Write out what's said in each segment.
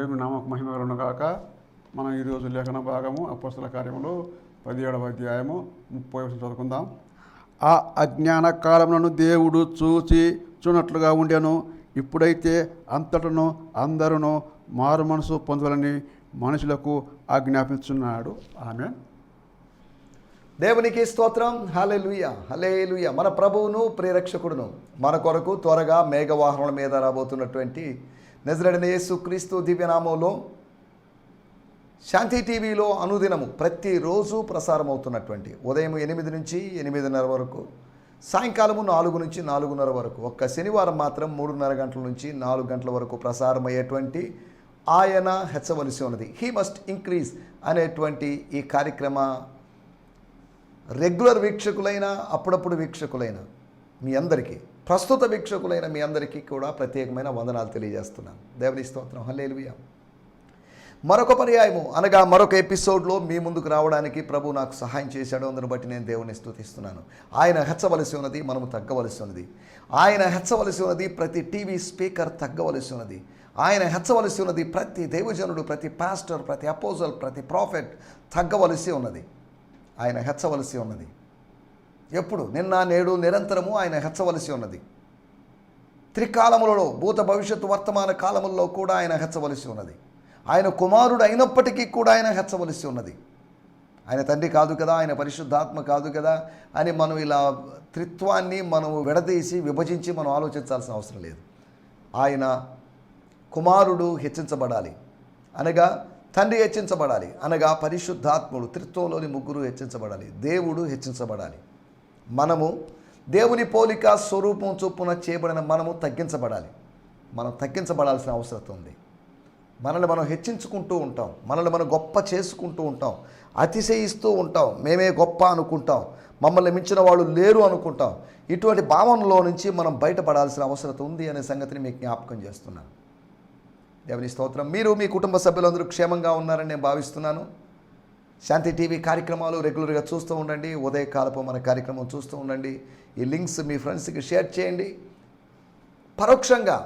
దేవుని నామకు మహిమ కలుగును గాక. మనం ఈరోజు లేఖన భాగము అపోస్తల కార్యములు 17వ అధ్యాయము 30వ వచనం చదువుకుందాం. ఆ అజ్ఞాన కాలములను దేవుడు చూచిచున్నట్లుగా ఉండెను. ఇప్పుడైతే అంతటను అందరూ మారు మనసు పొందాలని మనుషులకు ఆజ్ఞాపించున్నాడు. ఆమేన్. దేవునికి స్తోత్రం. హల్లెలూయా, హల్లెలూయా. మన ప్రభువును ప్రియరక్షకుడును మన కొరకు త్వరగా మేఘవాహనల మీద రాబోతున్నటువంటి నజరేయుడైన యేసుక్రీస్తు దివ్యనామంలో శాంతి టీవీలో అనుదినము ప్రతిరోజు ప్రసారం అవుతున్నటువంటి ఉదయం 8 నుంచి 8:30 వరకు, సాయంకాలము 4 నుంచి 4:30 వరకు, ఒక్క శనివారం మాత్రం 3:30 గంటల నుంచి 4 గంటల వరకు ప్రసారం అయ్యేటువంటి ఆయన హెచ్చవలసి ఉన్నది, హీ మస్ట్ ఇంక్రీజ్ అనేటువంటి ఈ కార్యక్రమ రెగ్యులర్ వీక్షకులైన అప్పుడప్పుడు వీక్షకులైన మీ అందరికీ, ప్రస్తుత వీక్షకులైన మీ అందరికీ కూడా ప్రత్యేకమైన వందనాలు తెలియజేస్తున్నాను. దేవుని స్తోత్రం. హల్లెలూయా. మరొక పర్యాయము అనగా మరొక ఎపిసోడ్లో మీ ముందుకు రావడానికి ప్రభు నాకు సహాయం చేశాడు. అందును బట్టి నేను దేవుని స్తుతిస్తున్నాను. ఆయన హెచ్చవలసి ఉన్నది, మనము తగ్గవలసి ఉన్నది. ఆయన హెచ్చవలసి ఉన్నది, ప్రతి టీవీ స్పీకర్ తగ్గవలసి ఉన్నది. ఆయన హెచ్చవలసి ఉన్నది, ప్రతి దైవజనుడు, ప్రతి పాస్టర్, ప్రతి అపోజల్, ప్రతి ప్రాఫెట్ తగ్గవలసి ఉన్నది. ఆయన హెచ్చవలసి ఉన్నది. ఎప్పుడు? నిన్న నేడు నిరంతరము ఆయన హెచ్చవలసి ఉన్నది. త్రికాలములలో, భూత భవిష్యత్తు వర్తమాన కాలములలో కూడా ఆయన హెచ్చవలసి ఉన్నది. ఆయన కుమారుడు అయినప్పటికీ కూడా ఆయన హెచ్చవలసి ఉన్నది. ఆయన తండ్రి కాదు కదా, ఆయన పరిశుద్ధాత్మ కాదు కదా అని మనం ఇలా త్రిత్వాన్ని మనం విడదీసి విభజించి మనం ఆలోచించాల్సిన అవసరం లేదు. ఆయన కుమారుడు హెచ్చించబడాలి అనగా తండ్రి హెచ్చించబడాలి అనగా పరిశుద్ధాత్ముడు త్రిత్వంలోని ముగ్గురు హెచ్చించబడాలి, దేవుడు హెచ్చించబడాలి. మనము దేవుని పోలిక స్వరూపం చొప్పున చేయబడిన మనము తగ్గించబడాలి. మనం తగ్గించబడాల్సిన అవసరం ఉంది. మనల్ని మనం హెచ్చించుకుంటూ ఉంటాం, మనల్ని మనం గొప్ప చేసుకుంటూ ఉంటాం, అతిశయిస్తూ ఉంటాం, మేమే గొప్ప అనుకుంటాం, మమ్మల్ని మించిన వాళ్ళు లేరు అనుకుంటాం. ఇటువంటి భావనలో నుంచి మనం బయటపడాల్సిన అవసరం ఉంది అనే సంగతిని మీకు జ్ఞాపకం చేస్తున్నాను. దేవుని స్తోత్రం. మీరు మీ కుటుంబ సభ్యులందరూ క్షేమంగా ఉన్నారని నేను భావిస్తున్నాను. శాంతి టీవీ కార్యక్రమాలు రెగ్యులర్గా చూస్తూ ఉండండి. ఉదయకాలపు మన కార్యక్రమం చూస్తూ ఉండండి. ఈ లింక్స్ మీ ఫ్రెండ్స్కి షేర్ చేయండి. పరోక్షంగా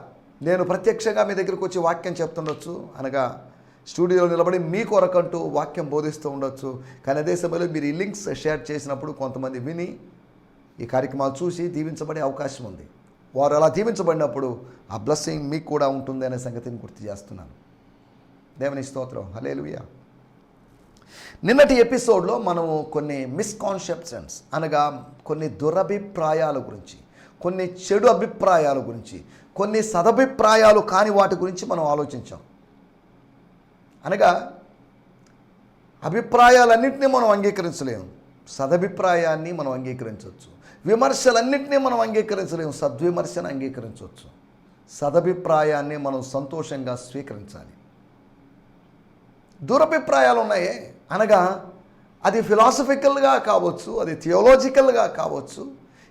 నేను ప్రత్యక్షంగా మీ దగ్గరకు వచ్చి వాక్యం చెప్తుండొచ్చు, అనగా స్టూడియోలో నిలబడి మీ కొరకంటూ వాక్యం బోధిస్తూ ఉండొచ్చు. కానీ అదే సమయంలో మీరు ఈ లింక్స్ షేర్ చేసినప్పుడు కొంతమంది విని ఈ కార్యక్రమాలు చూసి దీవించబడే అవకాశం ఉంది. వారు అలా దీవించబడినప్పుడు ఆ బ్లెస్సింగ్ మీకు కూడా ఉంటుంది అనే సంగతిని గుర్తు చేస్తున్నాను. దేవుని స్తోత్రం. హల్లెలూయా. నిన్నటి ఎపిసోడ్లో మనము కొన్ని మిస్కాన్సెప్షన్స్ అనగా కొన్ని దురభిప్రాయాల గురించి, కొన్ని చెడు అభిప్రాయాల గురించి, కొన్ని సదభిప్రాయాలు కాని వాటి గురించి మనం ఆలోచించాం. అనగా అభిప్రాయాలన్నింటినీ మనం అంగీకరించలేము, సదభిప్రాయాన్ని మనం అంగీకరించవచ్చు. విమర్శలన్నింటినీ మనం అంగీకరించలేము, సద్విమర్శను అంగీకరించవచ్చు. సదభిప్రాయాన్ని మనం సంతోషంగా స్వీకరించాలి. దురభిప్రాయాలు ఉన్నాయే అనగా అది ఫిలాసఫికల్గా కావచ్చు, అది థియోలాజికల్గా కావచ్చు,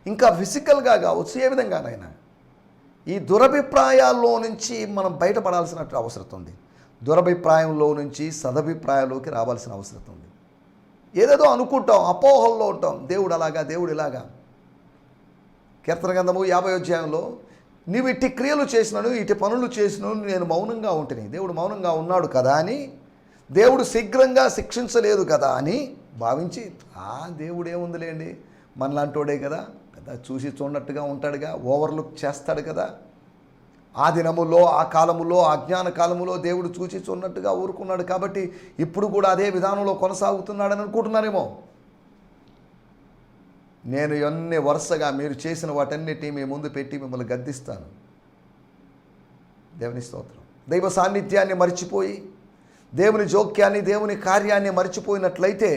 ఇంకా ఫిజికల్గా కావచ్చు, ఏ విధంగానైనా ఈ దురభిప్రాయాల్లో నుంచి మనం బయటపడాల్సిన అవసరం ఉంది. దురభిప్రాయంలో నుంచి సదభిప్రాయంలోకి రావాల్సిన అవసరం ఉంది. ఏదేదో అనుకుంటాం, అపోహల్లో ఉంటాం, దేవుడు అలాగా, దేవుడు ఇలాగా. కీర్తన గ్రంథము 50వ అధ్యాయంలో నీవు ఇట్టి క్రియలు చేసినను, ఇటు పనులు చేసినను నేను మౌనంగా ఉంటుని, దేవుడు మౌనంగా ఉన్నాడు కదా అని, దేవుడు శీఘ్రంగా శిక్షించలేదు కదా అని భావించి, దేవుడు ఏముందిలేండి మనలాంటోడే కదా, పెద్ద చూసి చూడనట్టుగా ఉంటాడుగా, ఓవర్లుక్ చేస్తాడు కదా, ఆ దినములో, ఆ కాలములో, అజ్ఞాన కాలములో దేవుడు చూసి చూడనట్టుగా ఊరుకున్నాడు కాబట్టి ఇప్పుడు కూడా అదే విధానంలో కొనసాగుతున్నాడని అనుకుంటున్నారేమో. నేను ఎన్ని వరుసగా మీరు చేసిన వాటన్నిటినీ మీ ముందు పెట్టి మిమ్మల్ని గద్దిస్తాను. దేవుని స్తోత్రం. దైవ సాన్నిధ్యాన్ని మర్చిపోయి, దేవుని జోక్యాన్ని, దేవుని కార్యాన్ని మర్చిపోయినట్లయితే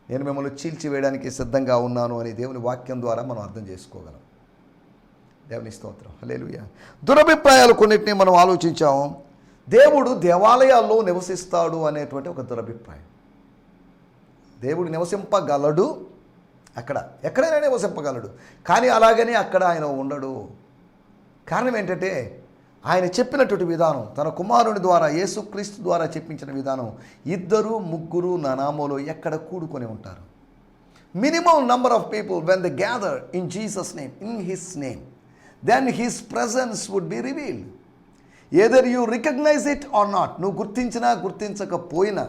నేను మిమ్మల్ని చీల్చివేయడానికి సిద్ధంగా ఉన్నాను అని దేవుని వాక్యం ద్వారా మనం అర్థం చేసుకోగలం. దేవుని స్తోత్రం. హల్లెలూయా. దురభిప్రాయాలు కొన్నిటిని మనం ఆలోచించాము. దేవుడు దేవాలయాల్లో నివసిస్తాడు అనేటువంటి ఒక దురభిప్రాయం. దేవుడు నివసింపగలడు, ఎక్కడైనా నివసింపగలడు, కానీ అలాగని అక్కడ ఆయన ఉండడు. కారణం ఏంటంటే ఆయన చెప్పినటువంటి విధానం, తన కుమారుని ద్వారా, యేసుక్రీస్తు ద్వారా చెప్పించిన విధానం, 2, 3 నా నామములో ఎక్కడ కూడుకొని ఉంటారు. Minimum number of people when they gather in Jesus name, in his name, then his presence would be revealed. Either you recognise it or not, నువ్వు గుర్తించినా గుర్తించకపోయినా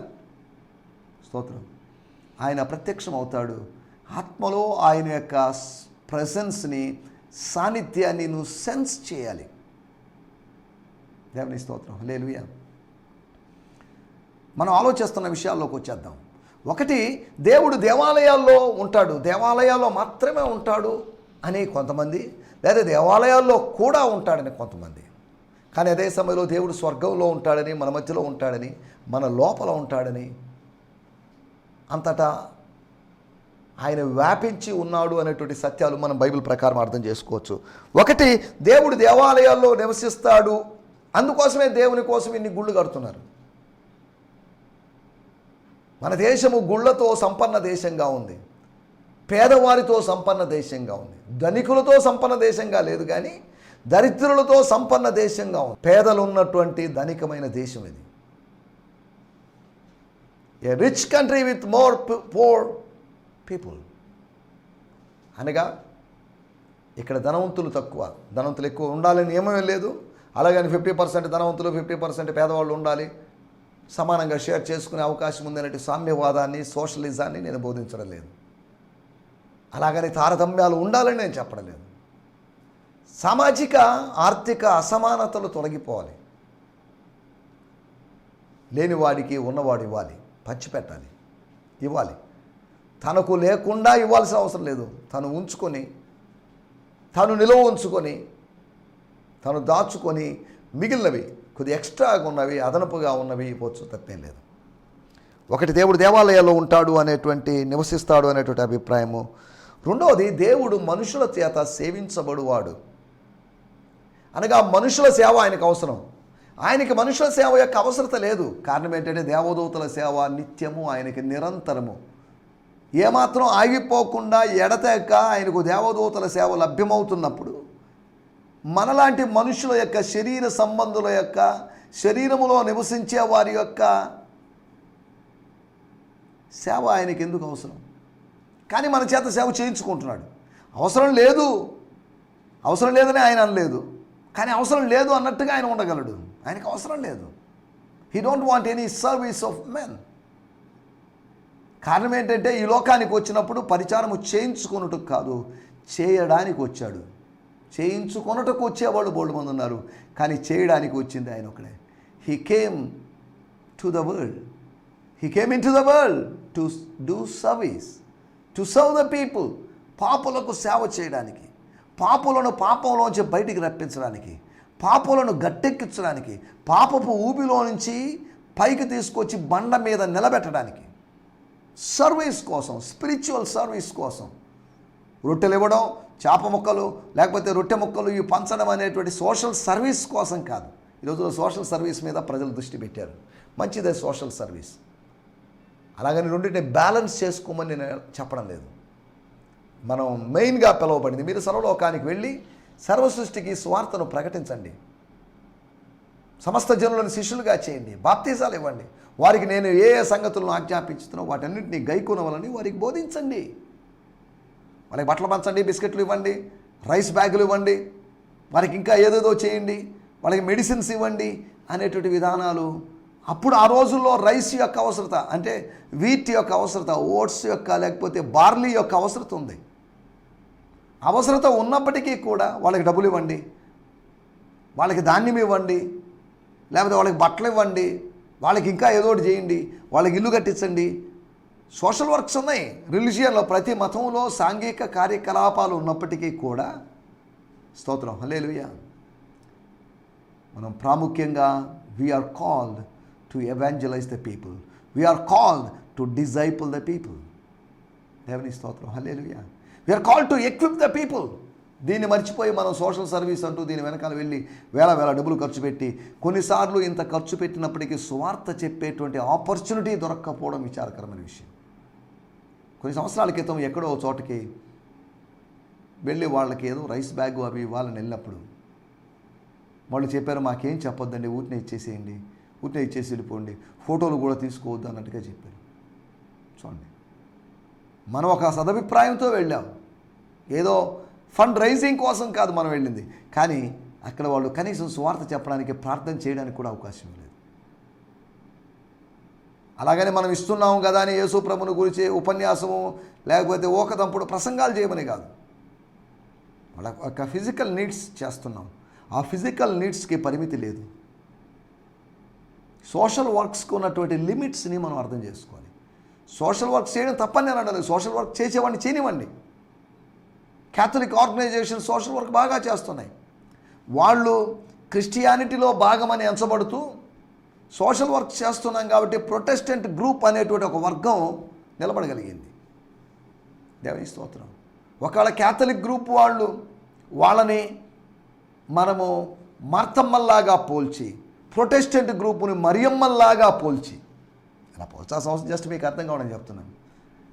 స్తోత్రం, ఆయన ప్రత్యక్షం అవుతాడు. ఆత్మలో ఆయన యొక్క ప్రెజెన్స్ని, సాన్నిధ్యాన్ని నువ్వు సెన్స్ చేయాలి. దేవుని స్తోత్రం, హల్లెలూయా. మనం ఆలోచిస్తున్న విషయాల్లోకి వచ్చేద్దాం. ఒకటి, దేవుడు దేవాలయాల్లో ఉంటాడు, దేవాలయాల్లో మాత్రమే ఉంటాడు అని కొంతమంది, లేదా దేవాలయాల్లో కూడా ఉంటాడని కొంతమంది. కానీ అదే సమయంలో దేవుడు స్వర్గంలో ఉంటాడని, మన మధ్యలో ఉంటాడని, మన లోపల ఉంటాడని, అంతటా ఆయన వ్యాపించి ఉన్నాడు అనేటువంటి సత్యాలు మనం బైబిల్ ప్రకారం అర్థం చేసుకోవచ్చు. ఒకటి, దేవుడు దేవాలయాల్లో నివసిస్తాడు, అందుకోసమే దేవుని కోసం ఇన్ని గుళ్ళు కడుతున్నారు. మన దేశము గుళ్ళతో సంపన్న దేశంగా ఉంది, పేదవారితో సంపన్న దేశంగా ఉంది. ధనికులతో సంపన్న దేశంగా లేదు, కానీ దరిద్రులతో సంపన్న దేశంగా ఉంది. పేదలు ఉన్నటువంటి ధనికమైన దేశం ఇది. A rich country with more poor people. అనగా ఇక్కడ ధనవంతులు తక్కువ, ధనవంతులు ఎక్కువ ఉండాలని నియమమే లేదు. అలాగని 50% ధనవంతులు 50% పేదవాళ్ళు ఉండాలి, సమానంగా షేర్ చేసుకునే అవకాశం ఉందనే సామ్యవాదాన్ని, సోషలిజాన్ని నేను బోధించడం లేదు. అలాగని తారతమ్యాలు ఉండాలని నేను చెప్పడం లేదు. సామాజిక ఆర్థిక అసమానతలు తొలగిపోవాలి. లేనివాడికి ఉన్నవాడు ఇవ్వాలి, పంచిపెట్టాలి, ఇవ్వాలి. తనకు లేకుండా ఇవ్వాల్సిన అవసరం లేదు. తను ఉంచుకొని, తను నిలువ ఉంచుకొని, తను దాచుకొని, మిగిలినవి కొద్ది ఎక్స్ట్రాగా ఉన్నవి, అదనపుగా ఉన్నవి ఇవ్వచ్చు, తప్పేం లేదు. ఒకటి, దేవుడు దేవాలయాల్లో ఉంటాడు అనేటువంటి, నివసిస్తాడు అనేటువంటి అభిప్రాయము. రెండవది, దేవుడు మనుషుల చేత సేవించబడువాడు. అనగా మనుషుల సేవ ఆయనకు అవసరం. ఆయనకి మనుషుల సేవ యొక్క అవసరత లేదు. కారణం ఏంటంటే దేవదూతల సేవ నిత్యము, ఆయనకి నిరంతరము, ఏమాత్రం ఆగిపోకుండా ఎడతెక్క ఆయనకు దేవదూతల సేవ లభ్యమవుతున్నప్పుడు, మనలాంటి మనుషుల యొక్క శరీర సంబంధుల యొక్క, శరీరములో నివసించే వారి యొక్క సేవ ఆయనకి ఎందుకు అవసరం? కానీ మన చేత సేవ చేయించుకుంటున్నాడు. అవసరం లేదు, అవసరం లేదని ఆయన అనలేదు, కానీ అవసరం లేదు అన్నట్టుగా ఆయన ఉండగలడు. ఆయనకు అవసరం లేదు. He don't want any service of men. కారణం ఏంటంటే ఈ లోకానికి వచ్చినప్పుడు పరిచారము చేయించుకొనుటకు కాదు, చేయడానికి వచ్చాడు. చేయించుకొనుటకు వచ్చేవాళ్ళు బోల్డ్ మంది ఉన్నారు, కానీ చేయడానికి వచ్చింది ఆయన ఒకడే. He came to the world, he came into the world to do service, to serve the people. పాపులకు సేవ చేయడానికి, పాపులను పాపంలోంచి బయటికి రప్పించడానికి, పాపులను గట్టెక్కించడానికి, పాపపు ఊబిలో నుంచి పైకి తీసుకొచ్చి బండ మీద నిలబెట్టడానికి, సర్వీస్ కోసం, స్పిరిచువల్ సర్వీస్ కోసం. రొట్టెలు ఇవ్వడం, చేప ముక్కలు లేకపోతే రొట్టె ముక్కలు ఇవి పంచడం అనేటువంటి సోషల్ సర్వీస్ కోసం కాదు. ఈరోజు సోషల్ సర్వీస్ మీద ప్రజలు దృష్టి పెట్టారు. మంచిదే సోషల్ సర్వీస్, అలాగని రెండింటిని బ్యాలెన్స్ చేసుకోమని నేను చెప్పడం లేదు. మనం మెయిన్గా పిలువబడింది, మీరు సర్వలోకానికి వెళ్ళి సర్వ సృష్టికి స్వార్థను ప్రకటించండి, సమస్త జనులను శిష్యులుగా చేయండి, బాప్తిజాలు ఇవ్వండి, వారికి నేను ఏ ఏ సంగతులను ఆజ్ఞాపించుతున్నో వాటన్నింటినీ గైకొనవలని వారికి బోధించండి. వాళ్ళకి బట్టలు పంచండి, బిస్కెట్లు ఇవ్వండి, రైస్ బ్యాగులు ఇవ్వండి, వారికి ఇంకా ఏదేదో చేయండి, వాళ్ళకి మెడిసిన్స్ ఇవ్వండి అనేటువంటి విధానాలు. అప్పుడు ఆ రోజుల్లో రైస్ యొక్క అవసరత, అంటే వీట్ యొక్క అవసరత, ఓట్స్ యొక్క లేకపోతే బార్లీ యొక్క అవసరత ఉంది. అవసరత ఉన్నప్పటికీ కూడా వాళ్ళకి డబ్బులు ఇవ్వండి, వాళ్ళకి ధాన్యం ఇవ్వండి, లేకపోతే వాళ్ళకి బట్టలు ఇవ్వండి, వాళ్ళకి ఇంకా ఏదో ఒకటి చేయండి, వాళ్ళకి ఇల్లు కట్టించండి. సోషల్ వర్క్స్ ఉన్నాయి రిలీజియన్లో, ప్రతి మతంలో సాంఘిక కార్యకలాపాలు ఉన్నప్పటికీ కూడా స్తోత్రం, హల్లెలూయా. మనం ప్రాముఖ్యంగా we are called to evangelize the people, we are called to disciple the people. దేవుని స్తోత్రం, హల్లెలూయా. We are called to equip the people. దీన్ని మర్చిపోయి మనం సోషల్ సర్వీస్ అంటూ దీని వెనకాల వెళ్ళి వేల డబ్బులు ఖర్చు పెట్టి, కొన్నిసార్లు ఇంత ఖర్చు పెట్టినప్పటికీ సువార్త చెప్పేటువంటి ఆపర్చునిటీ దొరక్కపోవడం విచారకరమైన విషయం. కొన్ని సంవత్సరాల క్రితం ఎక్కడో చోటకి వెళ్ళి వాళ్ళకి ఏదో రైస్ బ్యాగ్ అవి ఇవ్వాలని వెళ్ళినప్పుడు వాళ్ళు చెప్పారు, మాకేం చెప్పొద్దండి, ఊరినే ఇచ్చేసేయండి, ఊరినే ఇచ్చేసి వెళ్ళిపోండి, ఫోటోలు కూడా తీసుకోవద్దు అన్నట్టుగా చెప్పారు. చూడండి, మనం ఒక సదభిప్రాయంతో వెళ్ళాం, ఏదో ఫండ్ రైజింగ్ కోసం కాదు మనం వెళ్ళింది, కానీ అక్కడ వాళ్ళు కనీసం సువార్త చెప్పడానికి, ప్రార్థన చేయడానికి కూడా అవకాశం లేదు. అలాగని మనం ఇస్తున్నాము కదా అని యేసు ప్రభువుని గురించి ఉపన్యాసము లేకపోతే ఓకదంపుడు ప్రసంగాలు చేయమని కాదు. వాళ్ళ ఒక ఫిజికల్ నీడ్స్ చేస్తున్నాం. ఆ ఫిజికల్ నీడ్స్కి పరిమితి లేదు. సోషల్ వర్క్స్కి ఉన్నటువంటి లిమిట్స్ని మనం అర్థం చేసుకోవాలి. సోషల్ వర్క్ చేయడం తప్పని నేను అనలేదు. సోషల్ వర్క్ చేసేవాడిని చేయనివ్వండి. క్యాథలిక్ ఆర్గనైజేషన్ సోషల్ వర్క్ బాగా చేస్తున్నాయి. వాళ్ళు క్రిస్టియానిటీలో భాగమని ఎంచబడుతూ సోషల్ వర్క్ చేస్తున్నాం కాబట్టి ప్రొటెస్టెంట్ గ్రూప్ అనేటువంటి ఒక వర్గం నిలబడగలిగింది. దేవుని స్తోత్రం. ఒకవేళ క్యాథలిక్ గ్రూప్ వాళ్ళని మనము మార్తమ్మల్లాగా పోల్చి, ప్రొటెస్టెంట్ గ్రూపుని మరియమ్మల్లాగా పోల్చి, అలా పోల్చాల్సిన అవసరం జస్ట్ మీకు అర్థం కావడం చెప్తున్నాను.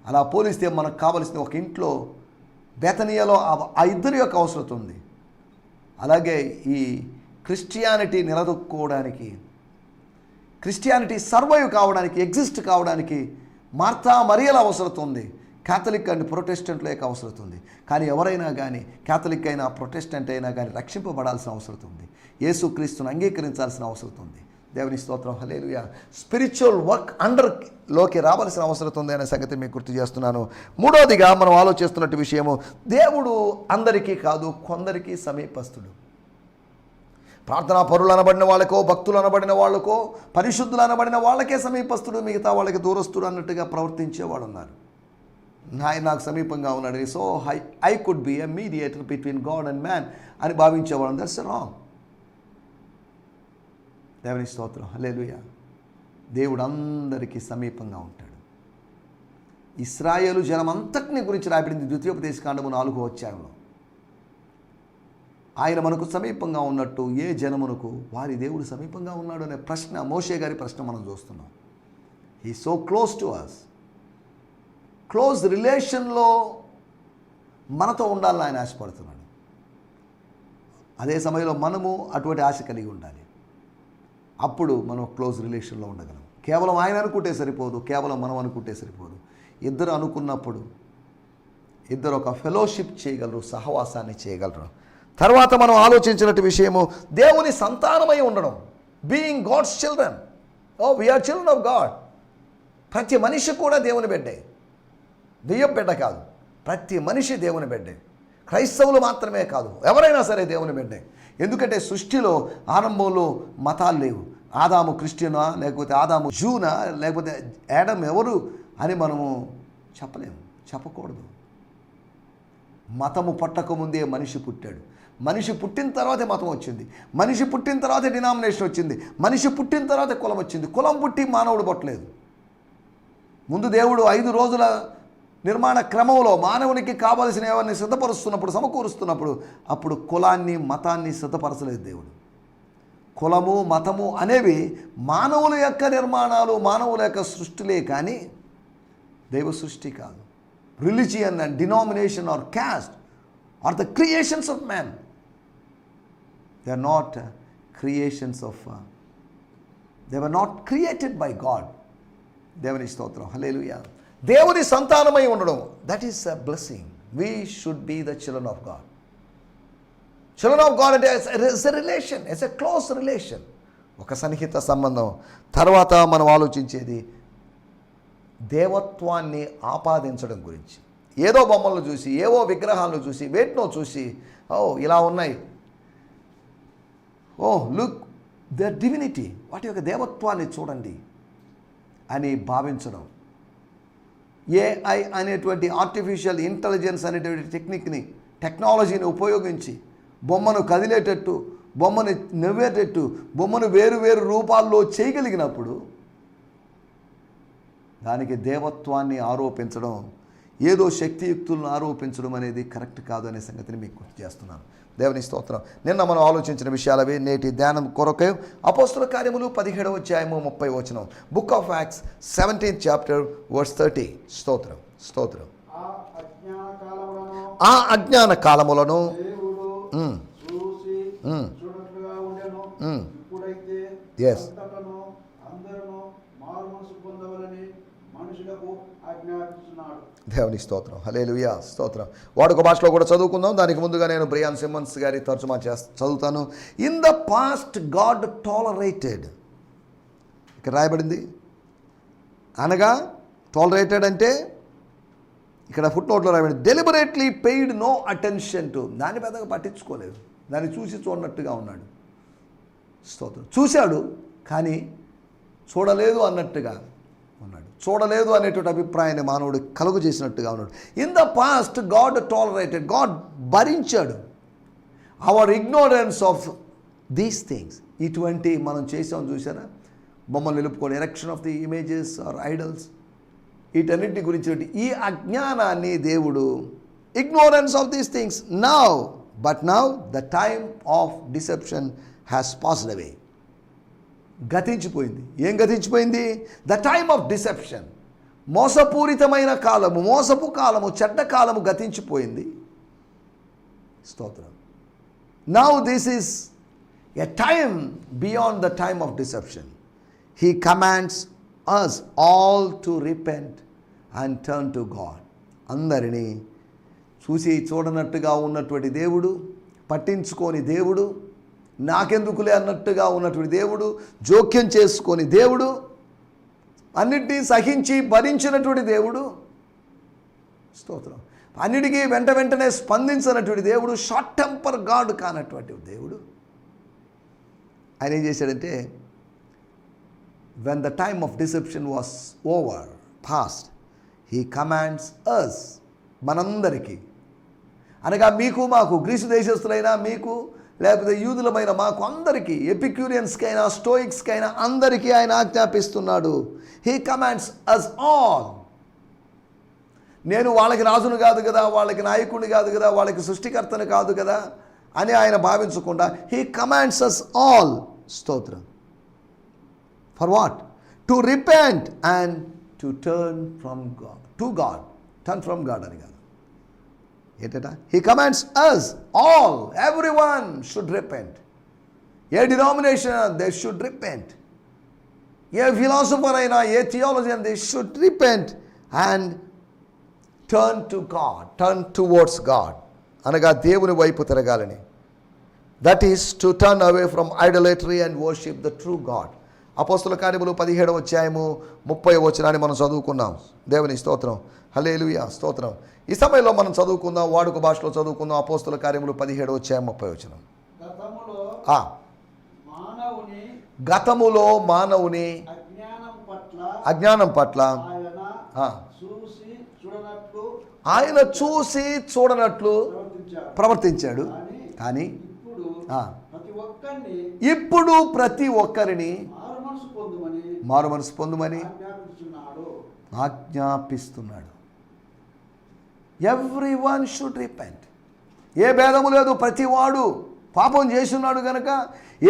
అలా పోలిస్తే మనకు కావలసిన ఒక ఇంట్లో బేతనియాలో ఆ ఇద్దరి యొక్క అవసరం ఉంది. అలాగే ఈ క్రిస్టియానిటీ నిలదొక్కుకోవడానికి, క్రిస్టియానిటీ సర్వైవ్ కావడానికి, ఎగ్జిస్ట్ కావడానికి మార్తా మరియల అవసరం ఉంది. క్యాథలిక్ అండ్ ప్రొటెస్టెంట్ల యొక్క అవసరం ఉంది. కానీ ఎవరైనా కానీ, క్యాథలిక్ అయినా ప్రొటెస్టెంట్ అయినా కానీ రక్షింపబడాల్సిన అవసరం ఉంది. యేసుక్రీస్తును అంగీకరించాల్సిన అవసరం ఉంది. దేవుని స్తోత్రం, హల్లెలూయా. స్పిరిచువల్ వర్క్ అండర్లోకి రావాల్సిన అవసరం ఉంది అనే సంగతి మీకు గుర్తు చేస్తున్నాను. మూడవదిగా మనం ఆలోచిస్తున్నట్టు విషయము, దేవుడు అందరికీ కాదు, కొందరికి సమీపస్తుడు. ప్రార్థనా పరులు అనబడిన వాళ్ళకో, భక్తులు అనబడిన వాళ్ళకో, పరిశుద్ధులు అనబడిన వాళ్ళకే సమీపస్తుడు, మిగతా వాళ్ళకి దూరస్తుడు అన్నట్టుగా ప్రవర్తించేవాడు ఉన్నారు. ఆయన నాకు సమీపంగా ఉన్నాడు, so I could be a mediator between God and man అని భావించేవాడు. That's wrong. దేవుని స్తోత్రం, హల్లెలూయా. దేవుడు అందరికీ సమీపంగా ఉంటాడు. ఇశ్రాయేలు జనమంతటిని గురించి రాయబడింది ద్వితీయోపదేశకాండము 4వ అధ్యాయంలో. ఆయన మనకు సమీపంగా ఉన్నట్టు ఏ జనమునకు వారి దేవుడు సమీపంగా ఉన్నాడు అనే ప్రశ్న, మోషే గారి ప్రశ్న మనం చూస్తున్నాం. He so close to us. Close రిలేషన్లో మనతో ఉండాలని ఆయన ఆశపడుతున్నాడు. అదే సమయంలో మనము అటువంటి ఆశ కలిగి ఉండాలి. అప్పుడు మనం క్లోజ్ రిలేషన్లో ఉండగలం. కేవలం ఆయన అనుకుంటే సరిపోదు, కేవలం మనం అనుకుంటే సరిపోదు. ఇద్దరు అనుకున్నప్పుడు ఇద్దరు ఒక ఫెలోషిప్ చేయగలరు, సహవాసాన్ని చేయగలరు. తర్వాత మనం ఆలోచించినట్టు విషయము, దేవుని సంతానమై ఉండడం, being God's children. We are children of God. ప్రతి మనిషి కూడా దేవుని బిడ్డే, దెయ్యం బిడ్డ కాదు. ప్రతి మనిషి దేవుని బిడ్డే. క్రైస్తవులు మాత్రమే కాదు, ఎవరైనా సరే దేవుని బిడ్డే. ఎందుకంటే సృష్టిలో ఆరంభంలో మతాలు లేవు. ఆదాము క్రిస్టియనా, లేకపోతే ఆదాము జూనా, లేకపోతే యాడమ్ ఎవరు అని మనము చెప్పలేము, చెప్పకూడదు. మతము పుట్టకముందే మనిషి పుట్టాడు. మనిషి పుట్టిన తర్వాతే మతం వచ్చింది. మనిషి పుట్టిన తర్వాతే డినామినేషన్ వచ్చింది. మనిషి పుట్టిన తర్వాతే కులం వచ్చింది. కులం పుట్టి మానవుడు పుట్టలేదు. ముందు దేవుడు 5 రోజుల నిర్మాణ క్రమంలో మానవునికి కావలసిన ఎవరిని సిద్ధపరుస్తున్నప్పుడు, సమకూరుస్తున్నప్పుడు, అప్పుడు కులాన్ని, మతాన్ని సిద్ధపరచలేదు దేవుడు. కులము, మతము అనేవి మానవుల యొక్క నిర్మాణాలు, మానవుల యొక్క సృష్టిలే కానీ దైవ సృష్టి కాదు. Religion and denomination or caste are the creations of man. They are not creations of, they were not created by God. దేవుని స్తోత్రం, హల్లెలూయా. దేవుని సంతానమై ఉండడం, that is a blessing. We should be the children of God. Children of God అంటే it's a relation, it's a close relation, ఒక సన్నిహిత సంబంధం. తర్వాత మనం ఆలోచించేది దేవత్వాన్ని ఆపాదించడం గురించి. ఏదో బొమ్మలను చూసి, ఏవో విగ్రహాలను చూసి, వేటినో చూసి, ఇలా ఉన్నాయి, లుక్ ద డివినిటీ, వాటి యొక్క దేవత్వాన్ని చూడండి అని భావించడం. ఏఐ అనేటువంటి ఆర్టిఫిషియల్ ఇంటెలిజెన్స్ అనేటువంటి టెక్నాలజీని ఉపయోగించి బొమ్మను కదిలేటట్టు, బొమ్మను నవ్వేటట్టు, బొమ్మను వేరు వేరు రూపాల్లో చేయగలిగినప్పుడు దానికి దేవత్వాన్ని ఆరోపించడం, ఏదో శక్తియుక్తులను ఆరోపించడం అనేది కరెక్ట్ కాదు అనే సంగతిని మీకు గుర్తు చేస్తున్నాను. దేవుని స్తోత్రం. నిన్న మనం ఆలోచించిన విషయాలవి. నేటి ధ్యానం కొరకే అపోస్తుల కార్యములు 17వ అధ్యాయము 30వ వచనం, book of acts 17th chapter verse 30. స్తోత్రం, స్తోత్రం. ఆ అజ్ఞాన కాలములను ఆజ్ఞాపిస్తున్నాడు. దేవుని స్తోత్రం, హల్లెలూయా, స్తోత్రం. వాడుక భాషలో కూడా చదువుకుందాం. దానికి ముందుగా నేను బ్రియాన్ సిమ్మన్స్ గారి తర్జుమా చదువుతాను. In the past God tolerated, ఇక్కడ రాయబడింది. అనగా టాలరేటెడ్ అంటే ఇక్కడ ఫుట్ నోట్లో రాయబడింది, deliberately paid no attention to. దాన్ని పెద్దగా పట్టించుకోలేదు, దాన్ని చూసి చూడనట్టుగా ఉన్నాడు. స్తోత్రం. చూశాడు కానీ చూడలేదు అన్నట్టుగా ఉన్నాడు. చూడలేదు అనేటువంటి అభిప్రాయాన్ని మానవుడు కలుగు చేసినట్టుగా ఉన్నాడు. In the past God tolerated, God భరించాడు our ignorance of these things. ఇటువంటి మనం చేసాం చూసారా, బొమ్మలు నిలుపుకొని, erection of the images or idols, వీటన్నింటి గురించి ఈ అజ్ఞానాన్ని దేవుడు, ignorance of these things now, but now the time of deception has passed away. గతించిపోయింది. ఏం గతించిపోయింది? ద టైమ్ ఆఫ్ డిసెప్షన్, మోసపూరితమైన కాలము, మోసపు కాలము, చెడ్డ కాలము గతించిపోయింది. స్తోత్రం. Now this is a time beyond the time of deception. He commands us all to repent and turn to God. అందరినీ చూసి చూడనట్టుగా ఉన్నటువంటి దేవుడు, పట్టించుకోని దేవుడు, నాకెందుకులే అన్నట్టుగా ఉన్నటువంటి దేవుడు, జోక్యం చేసుకొని దేవుడు, అన్నిటినీ సహించి భరించినటువంటి దేవుడు. స్తోత్రం. అన్నిటికీ వెంటనే స్పందించినటువంటి దేవుడు, షార్ట్ టెంపర్ గాడ్ కానటువంటి దేవుడు. ఆయన ఏం చేశాడంటే, when the time of deception was over, past, he commands us, మనందరికీ, అనగా మీకు మాకు, గ్రీసు దేశస్తులైనా మీకు, లేకపోతే యూదులమైన మాకు, అందరికీ, ఎపిక్యూరియన్స్కైనా స్టోయిక్స్కైనా అందరికీ ఆయన ఆజ్ఞాపిస్తున్నాడు. he commands us all. నేను వాళ్ళకి రాజును కాదు కదా, వాళ్ళకి నాయకుడిని కాదు కదా, వాళ్ళకి సృష్టికర్తను కాదు కదా అని ఆయన భావించకుండా he commands us all. స్తోత్రం. For what? To repent and to turn from God. To God. Turn from God అని కాదు. ఏంటట? He commands us all. Everyone should repent. A denomination, they should repent. A philosopher అయినా, ఏ theologian, they should repent and turn to God. Turn towards God. అనగా దేవుని వైపు తిరగాలని. That is to turn away from idolatry and worship the true God. అపోస్తల కార్యములు 17వ అధ్యాయము 30వ వచనాన్ని మనం చదువుకున్నాం. దేవుని స్తోత్రం, హల్లెలూయా, స్తోత్రం. ఈ సమయంలో మనం చదువుకుందాం, వాడుక భాషలో చదువుకుందాం. అపోస్తల కార్యములు 17వ అధ్యాయం 30వ వచనం. గతములో మానవుని అజ్ఞానం పట్ల ఆయన చూసి చూడనట్లు ప్రవర్తించాడు. కానీ ఇప్పుడు ప్రతి ఒక్కరిని మారు మనసు పొందుమని ఆజ్ఞాపిస్తున్నాడు. Everyone should repent. ఏ భేదము లేదు, ప్రతివాడు పాపం చేస్తున్నాడు కనుక,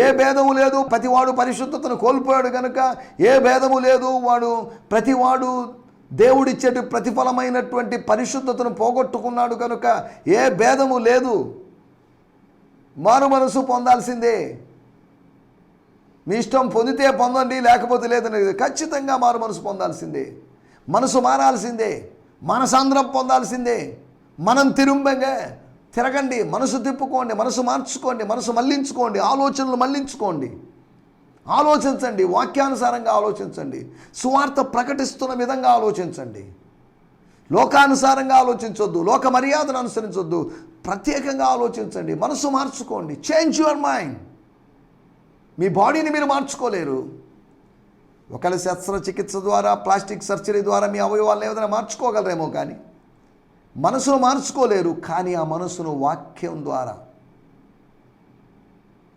ఏ భేదము లేదు, ప్రతివాడు పరిశుద్ధతను కోల్పోయాడు కనుక, ఏ భేదము లేదు, ప్రతివాడు దేవుడిచ్చేటి ప్రతిఫలమైనటువంటి పరిశుద్ధతను పోగొట్టుకున్నాడు కనుక, ఏ భేదము లేదు. మారు మనసు పొందాల్సిందే. మీ ఇష్టం, పొందితే పొందండి, లేకపోతే లేదని, ఖచ్చితంగా మారు మనసు పొందాల్సిందే. మనసు మారాల్సిందే, మనసాంధ్రం పొందాల్సిందే. మనం తిరగండి, మనసు తిప్పుకోండి, మనసు మార్చుకోండి, మనసు మళ్లించుకోండి, ఆలోచనలు మళ్లించుకోండి, ఆలోచించండి, వాక్యానుసారంగా ఆలోచించండి, సువార్త ప్రకటిస్తున్న విధంగా ఆలోచించండి. లోకానుసారంగా ఆలోచించొద్దు, లోక మర్యాదను అనుసరించొద్దు, ప్రత్యేకంగా ఆలోచించండి, మనసు మార్చుకోండి. Change your mind. మీ బాడీని మీరు మార్చుకోలేరు. ఒకవేళ శస్త్రచికిత్స ద్వారా, ప్లాస్టిక్ సర్జరీ ద్వారా మీ అవయవాలను ఏదైనా మార్చుకోగలరేమో, కానీ మనసును మార్చుకోలేరు. కానీ ఆ మనసును వాక్యం ద్వారా,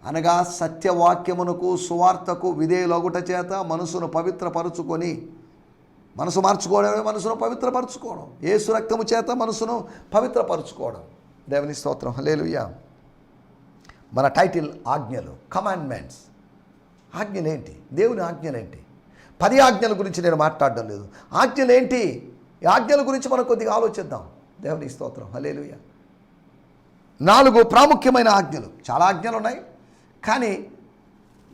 అనగా సత్యవాక్యమునకు, సువార్తకు విధేయులగుట చేత మనసును పవిత్రపరుచుకొని, మనసు మార్చుకోవడమే మనసును పవిత్రపరచుకోవడం. యేసు రక్తము చేత మనసును పవిత్రపరచుకోవడం. దేవుని స్తోత్రం, హల్లెలూయా. మన టైటిల్ ఆజ్ఞలు, కమాండ్మెంట్స్. ఆజ్ఞలేంటి? దేవుని ఆజ్ఞలేంటి? 10 ఆజ్ఞల గురించి నేను మాట్లాడడం లేదు. ఆజ్ఞలేంటి? ఈ ఆజ్ఞల గురించి మనం కొద్దిగా ఆలోచిద్దాం. దేవుని స్తోత్రం, హల్లెలూయా. 4 ప్రాముఖ్యమైన ఆజ్ఞలు. చాలా ఆజ్ఞలు ఉన్నాయి, కానీ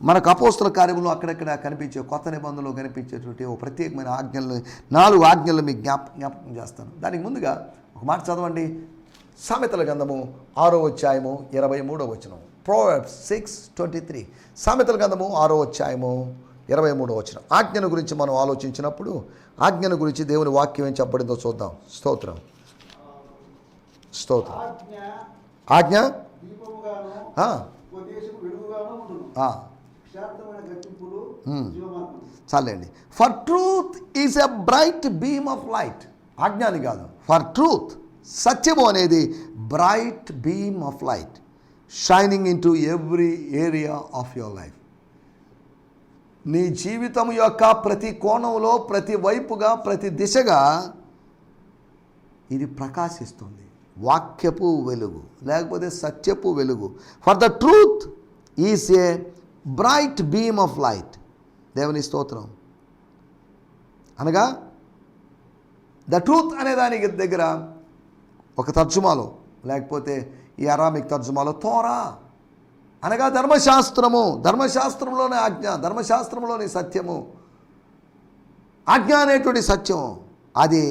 మనకు అపోస్తల కార్యములో అక్కడక్కడ కనిపించే కొత్త నిబంధనలో కనిపించేటువంటి ఒక ప్రత్యేకమైన ఆజ్ఞలను 4 ఆజ్ఞలు మీకు జ్ఞాపకం చేస్తాను. దానికి ముందుగా ఒక మాట చదవండి. సామెతల గ్రంథము 6వ అధ్యాయము 23వ వచనం. Proverbs 6:23. సామెతల గ్రంథము 6వ అధ్యాయము 23వ వచనం. ఆజ్ఞను గురించి మనం ఆలోచించినప్పుడు ఆజ్ఞను గురించి దేవుని వాక్యం ఏం చెప్పబడిందో చూద్దాం. స్తోత్రం. ఆజ్ఞ చాలండి. For truth is a bright beam of light. ఆజ్ఞ అని కాదు, ఫర్ ట్రూత్, సత్యము అనేది bright beam of light shining in to every area of your life. నీ జీవితం యొక్క ప్రతి కోణంలో, ప్రతి వైపుగా, ప్రతి దిశగా ఇది ప్రకాశిస్తుంది. వాక్యపు వెలుగు లేకపోతే సత్యపు వెలుగు. For the truth is a bright beam of light. దేవుని స్తోత్రం. అనగా ద ట్రూత్ అనే దానికి దగ్గర ఒక తర్జుమాలో లేకపోతే ఈ అరామిక్ తర్జుమాలో తోరా అనగా ధర్మశాస్త్రము, ధర్మశాస్త్రంలోని ఆజ్ఞ, ధర్మశాస్త్రంలోని సత్యము. ఆజ్ఞ అనేటువంటి సత్యం అది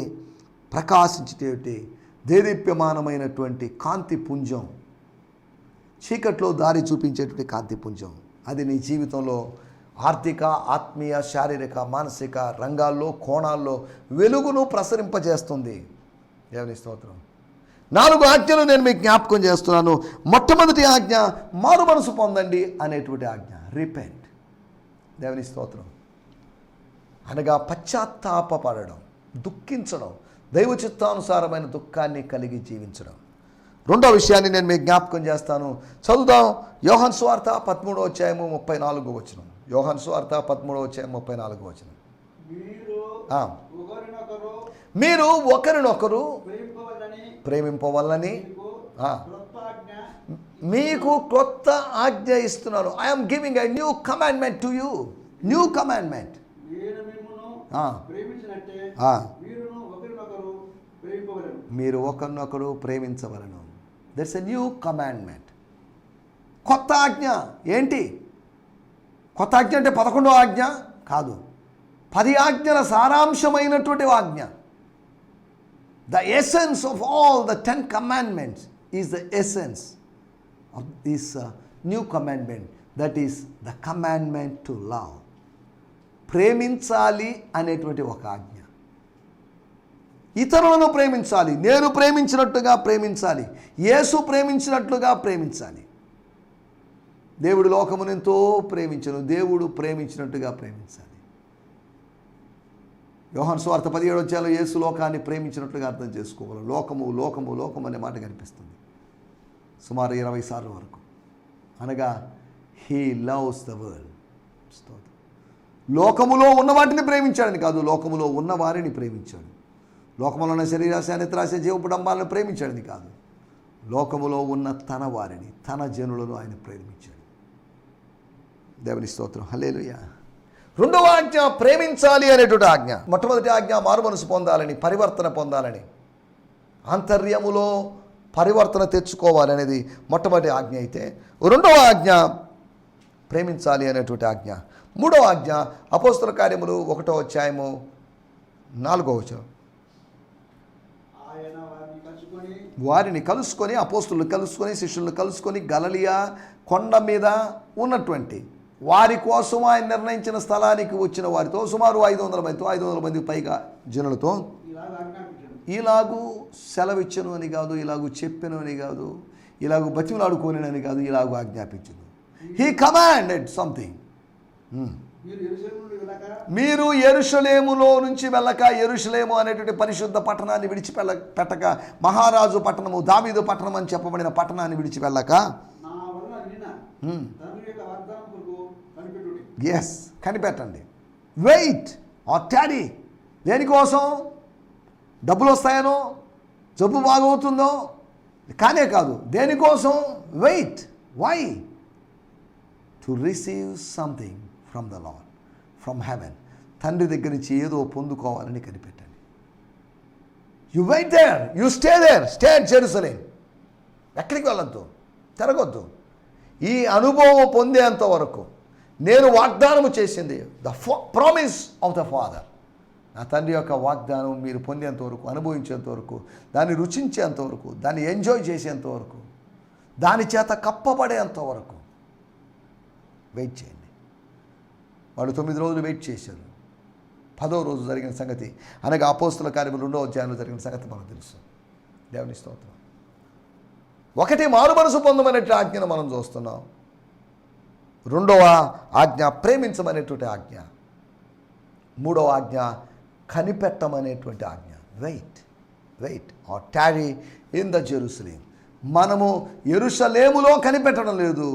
ప్రకాశించేటువంటి దేదీప్యమానమైనటువంటి కాంతి పుంజం, చీకట్లో దారి చూపించేటువంటి కాంతి పుంజం. అది నీ జీవితంలో ఆర్థిక, ఆత్మీయ, శారీరక, మానసిక రంగాల్లో, కోణాల్లో వెలుగును ప్రసరింపజేస్తుంది. దేవుని స్తోత్రం. 4 ఆజ్ఞలు నేను మీకు జ్ఞాపకం చేస్తున్నాను. మొట్టమొదటి ఆజ్ఞ మారు మనసు పొందండి అనేటువంటి ఆజ్ఞ. రిపెంట్. దేవుని స్తోత్రం. అనగా పశ్చాత్తాపపడడం, దుఃఖించడం, దైవ చిత్తానుసారమైన దుఃఖాన్ని కలిగి జీవించడం. రెండో విషయాన్ని నేను మీకు జ్ఞాపకం చేస్తాను. చదువుదాం. యోహాను సువార్త 13వ అధ్యాయము 34వ వచనం. యోహాను సువార్త 13వ అధ్యాయం 34వ వచనం. మీరు ఒకరినొకరు ప్రేమింపవలని మీకు క్రొత్త ఆజ్ఞ ఇస్తున్నాను. I'm giving a new commandment to you. New commandment. మీరు ఒకరినొకరు ప్రేమించవలను. That's a new commandment. కొత్త ఆజ్ఞ. ఏంటి కొత్త ఆజ్ఞ అంటే 11వ ఆజ్ఞ కాదు, 10 ఆజ్ఞల సారాంశమైనటువంటి ఆజ్ఞ. The essence of all the 10 commandments is the essence of this new commandment. That is the commandment to love. ప్రేమించాలి అనేటువంటి ఒక ఆజ్ఞ. ఇతరులను ప్రేమించాలి. నేను ప్రేమించినట్టుగా ప్రేమించాలి. యేసు ప్రేమించినట్లుగా ప్రేమించాలి. దేవుడు లోకమును ఎంతో ప్రేమించను. దేవుడు ప్రేమించినట్టుగా ప్రేమించాలి. యోహాను సువార్త 17వ అధ్యాయంలో యేసు లోకాన్ని ప్రేమించినట్లుగా అర్థం చేసుకోవాలి. లోకము లోకము లోకము అనే మాట కనిపిస్తుంది సుమారు 20 సార్లు వరకు. అనగా హీ లవ్స్ ద వరల్డ్. లోకములో ఉన్న వాటిని ప్రేమించాడని కాదు, లోకములో ఉన్న వారిని ప్రేమించాడు. లోకములో ఉన్న శరీరాశ, నిద్రాశ, జీవపుడంబాలను ప్రేమించాడని కాదు, లోకములో ఉన్న తన వారిని, తన జనులను ఆయన ప్రేమించాడు. దేవుని స్తోత్రం. హల్లెలూయా. రెండవ ఆజ్ఞ ప్రేమించాలి అనేటువంటి ఆజ్ఞ. మొట్టమొదటి ఆజ్ఞ మారు మనసు పొందాలని, పరివర్తన పొందాలని, ఆంతర్యములో పరివర్తన తెచ్చుకోవాలనేది మొట్టమొదటి ఆజ్ఞ అయితే, రెండవ ఆజ్ఞ ప్రేమించాలి అనేటువంటి ఆజ్ఞ. మూడవ ఆజ్ఞ అపోస్తల కార్యములు 1వ అధ్యాయము 4వ వచనం. వారిని కలుసుకొని, అపోస్తలులు కలుసుకొని, శిష్యులను కలుసుకొని గలిలయ కొండ మీద ఉన్నటువంటి వారి కోసం ఆయన నిర్ణయించిన స్థలానికి వచ్చిన వారితో సుమారు 500 మంది పైగా జనులతో ఇలాగూ సెలవిచ్చను అని కాదు, ఇలాగూ చెప్పెను అని కాదు, ఇలాగూ బతిమలాడుకోనని కాదు, ఇలాగూ ఆజ్ఞాపించను. He commanded something. మీరు యెరూషలేములో నుంచి వెళ్ళక, యెరూషలేము అనేటువంటి పరిశుద్ధ పట్టణాన్ని విడిచిపెట్టక, మహారాజు పట్టణము, దావీదు పట్టణం అని చెప్పబడిన పట్టణాన్ని విడిచి వెళ్ళక, ఎస్ కనిపెట్టండి. Wait or tarry. దేనికోసం? డబ్బులు వస్తాయనో, జబ్బు బాగవుతుందో కానే కాదు. దేనికోసం? Wait. Why? To receive something from the Lord, from heaven. తండ్రి దగ్గర నుంచి ఏదో పొందుకోవాలని కనిపెట్టండి. You wait there, you stay there, stay at Jerusalem. ఎక్కడికి వెళ్ళొద్దు, తిరగొద్దు. ఈ అనుభవం పొందేంత వరకు, నేను వాగ్దానము చేసింది, the promise of the father, నా తండ్రి యొక్క వాగ్దానం మీరు పొందేంత వరకు, అనుభవించేంత వరకు, దాన్ని రుచించేంత వరకు, దాన్ని ఎంజాయ్ చేసేంత వరకు, దాని చేత కప్పబడేంత వరకు వెయిట్ చేయండి. వాళ్ళు 9 రోజులు వెయిట్ చేశారు. 10వ రోజు జరిగిన సంగతి, అనగా అపోస్తుల కార్యములు 2వ అధ్యాయంలో జరిగిన సంగతి మనకు తెలుసు. దేవుని స్తోత్రం. ఒకటి మారు మనసు పొందమనేటువంటి ఆజ్ఞను మనం చూస్తున్నాం. 2వ ఆజ్ఞ ప్రేమించమనేటువంటి ఆజ్ఞ. 3వ ఆజ్ఞ కనిపెట్టమనేటువంటి ఆజ్ఞ. Wait or tarry in the Jerusalem. మనము యెరూషలేములో కనిపెట్టడం లేదు,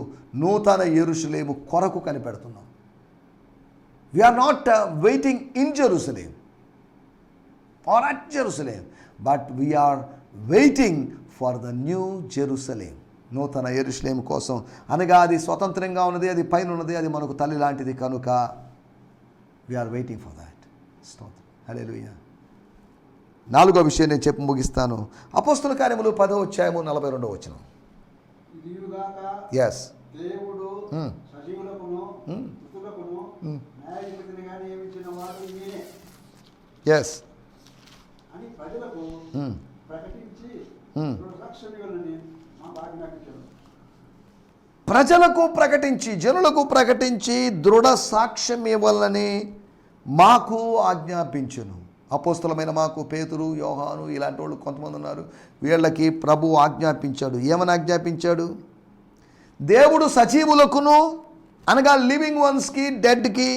నూతన యెరూషలేము కొరకు కనిపెడుతున్నాం. We are not waiting in Jerusalem or at Jerusalem, but we are waiting for the new Jerusalem, నూతన యెరూషలేము కోసం. అనగా అది స్వతంత్రంగా ఉన్నది, అది పైన ఉన్నది, అది మనకు తల్లి లాంటిది కనుక వీఆర్ వెయిటింగ్ ఫర్ దాట్. స్తోత్రం, హల్లెలూయా. 4వ విషయం నేను చెప్పి ముగిస్తాను. అపోస్తుల కార్యములు 10వ అధ్యాయము 42వ వచనం. ఎస్, దేవుడు సజీవులకును మృతులకును న్యాయాధిపతినిగా నియమించిన వాడు ఈయనే ఎస్ అని ప్రజలకు ప్రకటించి సాక్ష్యం ఇవ్వాలని మాకు ఆజ్ఞాపించారు. ప్రజలకు ప్రకటించి, జనులకు ప్రకటించి దృఢ సాక్ష్యం ఇవ్వాలని మాకు ఆజ్ఞాపించును. అపోస్తలమైన మాకు పేతురు, యోహాను ఇలాంటి వాళ్ళు కొంతమంది ఉన్నారు. వీళ్ళకి ప్రభు ఆజ్ఞాపించాడు. ఏమని ఆజ్ఞాపించాడు? దేవుడు సజీవులకును, అనగా లివింగ్ వన్స్కి, డెడ్కి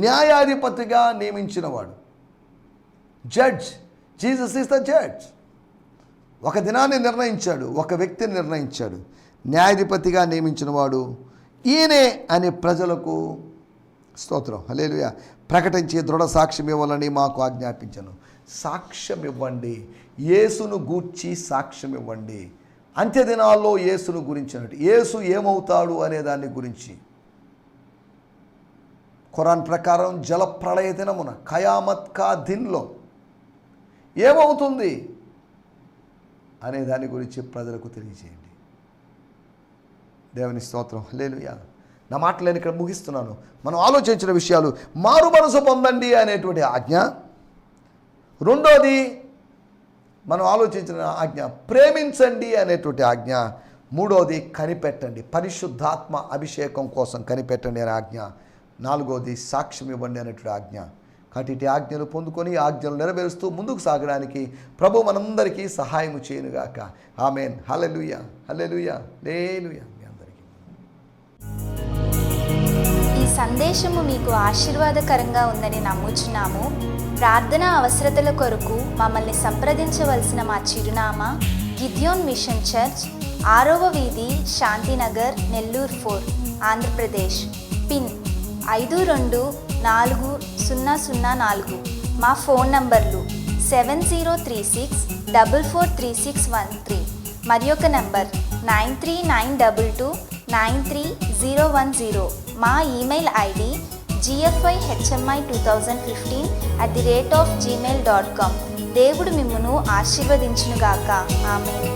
న్యాయాధిపతిగా నియమించినవాడు. Judge, Jesus is the judge. ఒక దినాన్ని నిర్ణయించాడు, ఒక వ్యక్తిని నిర్ణయించాడు, న్యాయాధిపతిగా నియమించినవాడు ఈయనే అని ప్రజలకు, స్తోత్రం, హల్లెలూయా, ప్రకటించి దృఢ సాక్ష్యం ఇవ్వాలని మాకు ఆజ్ఞాపించను. సాక్ష్యం ఇవ్వండి, యేసును గూర్చి సాక్ష్యం ఇవ్వండి. అంత్య దినాల్లో యేసును గురించినట్టు, యేసు ఏమవుతాడు అనే దాన్ని గురించి. ఖురాన్ ప్రకారం జలప్రళయ దినమున, ఖయామత్ కా దిన్లో ఏమవుతుంది అనే దాని గురించి ప్రజలకు తెలియజేయండి. దేవుని స్తోత్రం, హల్లెలూయా. నా మాటలు నేను ఇక్కడ ముగిస్తున్నాను. మనం ఆలోచించిన విషయాలు: మారు మనసు పొందండి అనేటువంటి ఆజ్ఞ. 2వది మనం ఆలోచించిన ఆజ్ఞ ప్రేమించండి అనేటువంటి ఆజ్ఞ. 3వది కనిపెట్టండి, పరిశుద్ధాత్మ అభిషేకం కోసం కనిపెట్టండి అనే ఆజ్ఞ. 4వది సాక్ష్యం ఇవ్వండి అనేటువంటి ఆజ్ఞ. కాబట్టి ఇటు ఆజ్ఞలు పొందుకొని ఆజ్ఞలు నెరవేరుస్తూ ముందుకు సాగడానికి ప్రభు మనందరికీ సహాయం చేయనుగాక. ఆమేన్. హల్లెలూయా, హల్లెలూయా, హల్లెలూయా. మీ అందరికీ ఈ సందేశము మీకు ఆశీర్వాదకరంగా ఉందని నమ్ముచున్నాము. ప్రార్థన అవసరతల కొరకు మమ్మల్ని సంప్రదించవలసిన మా చిరునామా గిద్యోన్ మిషన్ చర్చ్, 6వ వీధి, శాంతినగర్, నెల్లూరు 4, ఆంధ్రప్రదేశ్. పిన్ 524004. మా ఫోన్ నంబర్లు 7036443613 మరి ఒక నంబర్ 9392293010. మా ఈమెయిల్ ఐడి gfihmi2015@gmail.com. దేవుడు మిమ్మును ఆశీర్వదించునుగాక. ఆమేన్.